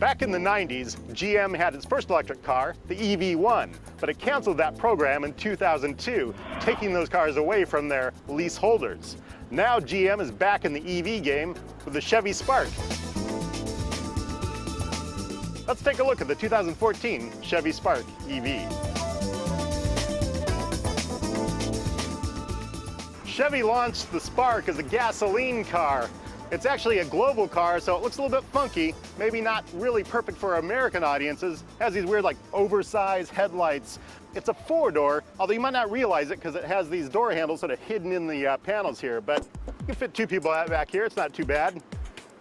Back in the 90s, GM had its first electric car, the EV1, but it canceled that program in 2002, taking those cars away from their leaseholders. Now GM is back in the EV game with the Chevy Spark. Let's take a look at the 2014 Chevy Spark EV. Chevy launched the Spark as a gasoline car. It's actually a global car, so it looks a little bit funky, maybe not really perfect for American audiences. It has these weird, like, oversized headlights. It's a four-door, although you might not realize it because it has these door handles sort of hidden in the panels here, but you can fit two people back here. It's not too bad.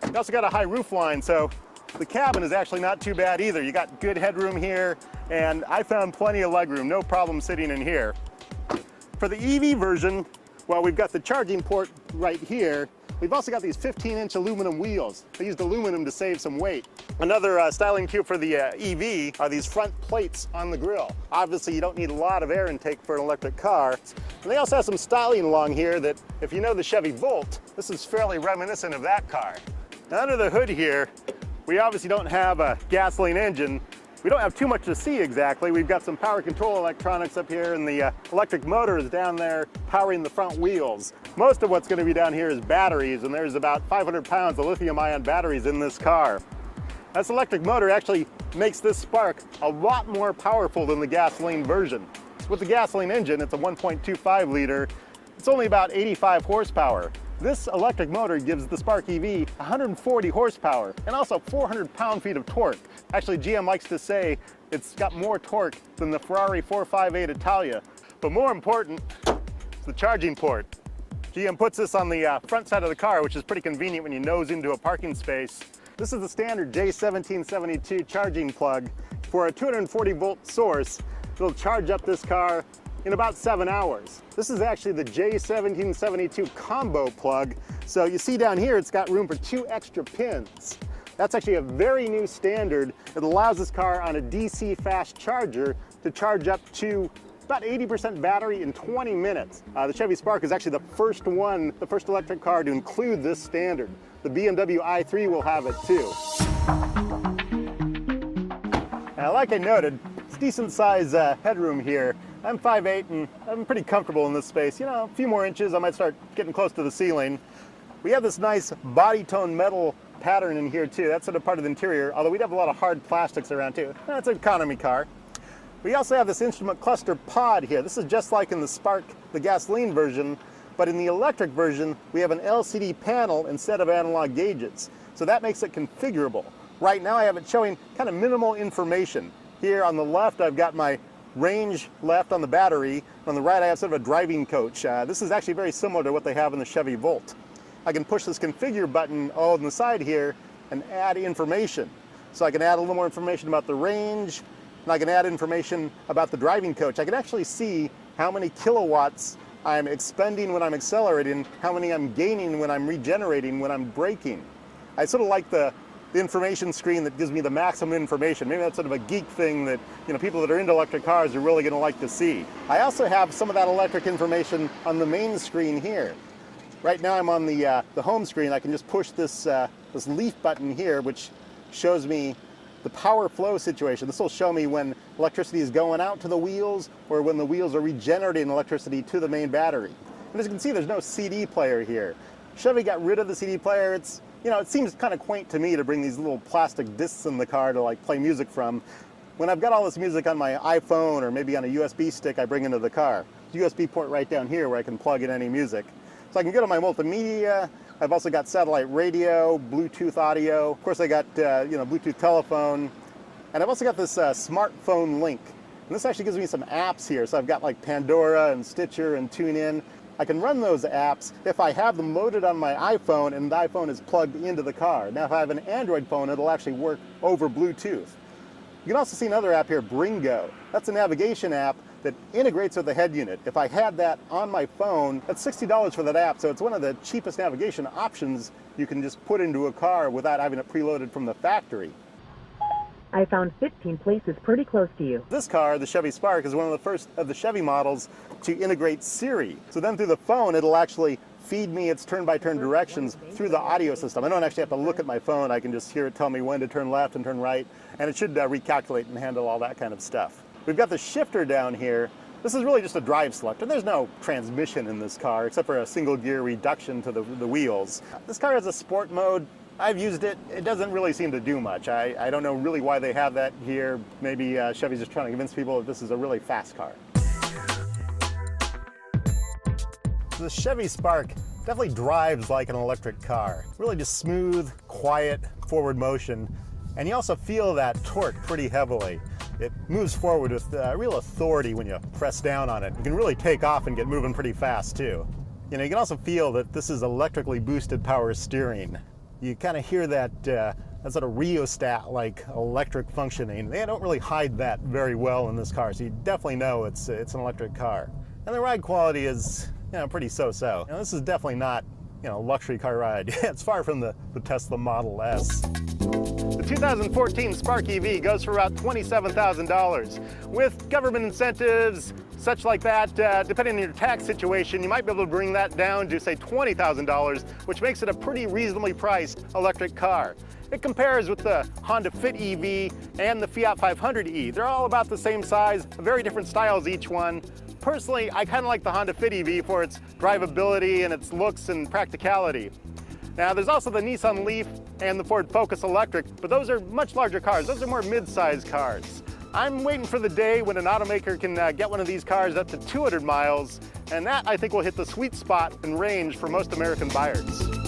You also got a high roof line, so the cabin is actually not too bad either. You got good headroom here, and I found plenty of legroom, no problem sitting in here. For the EV version, well, we've got the charging port right here. We've also got these 15-inch aluminum wheels. They used aluminum to save some weight. Another styling cue for the EV are these front plates on the grille. Obviously, you don't need a lot of air intake for an electric car. And they also have some styling along here that, if you know the Chevy Volt, this is fairly reminiscent of that car. Now, under the hood here, we obviously don't have a gasoline engine. We don't have too much to see exactly. We've got some power control electronics up here, and the electric motor is down there powering the front wheels. Most of what's going to be down here is batteries, and there's about 500 pounds of lithium-ion batteries in this car. This electric motor actually makes this Spark a lot more powerful than the gasoline version. With the gasoline engine, it's a 1.25 liter. It's only about 85 horsepower. This electric motor gives the Spark EV 140 horsepower and also 400 pound-feet of torque. Actually, GM likes to say it's got more torque than the Ferrari 458 Italia. But more important, it's the charging port. GM puts this on the front side of the car, which is pretty convenient when you nose into a parking space. This is the standard J1772 charging plug. For a 240 volt source, it'll charge up this car in about 7 hours. This is actually the J1772 combo plug. So you see down here, it's got room for 2 extra pins. That's actually a very new standard. It allows this car on a DC fast charger to charge up to about 80% battery in 20 minutes. The Chevy Spark is actually the first electric car to include this standard. The BMW i3 will have it too. Now, like I noted, it's decent size headroom here. I'm 5'8" and I'm pretty comfortable in this space. You know, a few more inches, I might start getting close to the ceiling. We have this nice body tone metal pattern in here too. That's sort of part of the interior, although we'd have a lot of hard plastics around too. It's an economy car. We also have this instrument cluster pod here. This is just like in the Spark, the gasoline version, but in the electric version, we have an LCD panel instead of analog gauges. So that makes it configurable. Right now I have it showing kind of minimal information. Here on the left, I've got my range left on the battery. On the right, I have sort of a driving coach. This is actually very similar to what they have in the Chevy Volt. I can push this configure button on the side here and add information. So I can add a little more information about the range, and I can add information about the driving coach. I can actually see how many kilowatts I'm expending when I'm accelerating, how many I'm gaining when I'm regenerating, when I'm braking. I sort of like the information screen that gives me the maximum information. Maybe that's sort of a geek thing that, you know, people that are into electric cars are really going to like to see. I also have some of that electric information on the main screen here. Right now I'm on the home screen. I can just push this leaf button here, which shows me the power flow situation. This will show me when electricity is going out to the wheels or when the wheels are regenerating electricity to the main battery. And as you can see, there's no CD player here. Chevy got rid of the CD player. It's, you know, it seems kind of quaint to me to bring these little plastic discs in the car to like play music from. When I've got all this music on my iPhone or maybe on a USB stick I bring into the car. USB port right down here where I can plug in any music. So I can go to my multimedia. I've also got satellite radio, Bluetooth audio. Of course I got Bluetooth telephone. And I've also got this smartphone link. And this actually gives me some apps here. So I've got like Pandora and Stitcher and TuneIn. I can run those apps if I have them loaded on my iPhone and the iPhone is plugged into the car. Now if I have an Android phone, it'll actually work over Bluetooth. You can also see another app here, Bringo. That's a navigation app that integrates with the head unit. If I had that on my phone, that's $60 for that app, so it's one of the cheapest navigation options you can just put into a car without having it preloaded from the factory. I found 15 places pretty close to you. This car, the Chevy Spark, is one of the first of the Chevy models to integrate Siri. So then through the phone, it'll actually feed me its turn-by-turn directions through the audio system. I don't actually have to look at my phone. I can just hear it tell me when to turn left and turn right, and it should recalculate and handle all that kind of stuff. We've got the shifter down here. This is really just a drive selector. There's no transmission in this car except for a single gear reduction to the wheels. This car has a sport mode. I've used it. It doesn't really seem to do much. I don't know really why they have that here. Maybe Chevy's just trying to convince people that this is a really fast car. So the Chevy Spark definitely drives like an electric car. Really just smooth, quiet, forward motion. And you also feel that torque pretty heavily. It moves forward with real authority when you press down on it. You can really take off and get moving pretty fast too. You know, you can also feel that this is electrically boosted power steering. You kind of hear that sort of rheostat-like electric functioning. They don't really hide that very well in this car, so you definitely know it's an electric car. And the ride quality is, you know, pretty so-so. You know, this is definitely not, you know, a luxury car ride. It's far from the Tesla Model S. The 2014 Spark EV goes for about $27,000. With government incentives, such like that, depending on your tax situation, you might be able to bring that down to, say, $20,000, which makes it a pretty reasonably priced electric car. It compares with the Honda Fit EV and the Fiat 500e. They're all about the same size, very different styles each one. Personally, I kind of like the Honda Fit EV for its drivability and its looks and practicality. Now, there's also the Nissan Leaf and the Ford Focus Electric, but those are much larger cars. Those are more mid-sized cars. I'm waiting for the day when an automaker can get one of these cars up to 200 miles, and that, I think, will hit the sweet spot and range for most American buyers.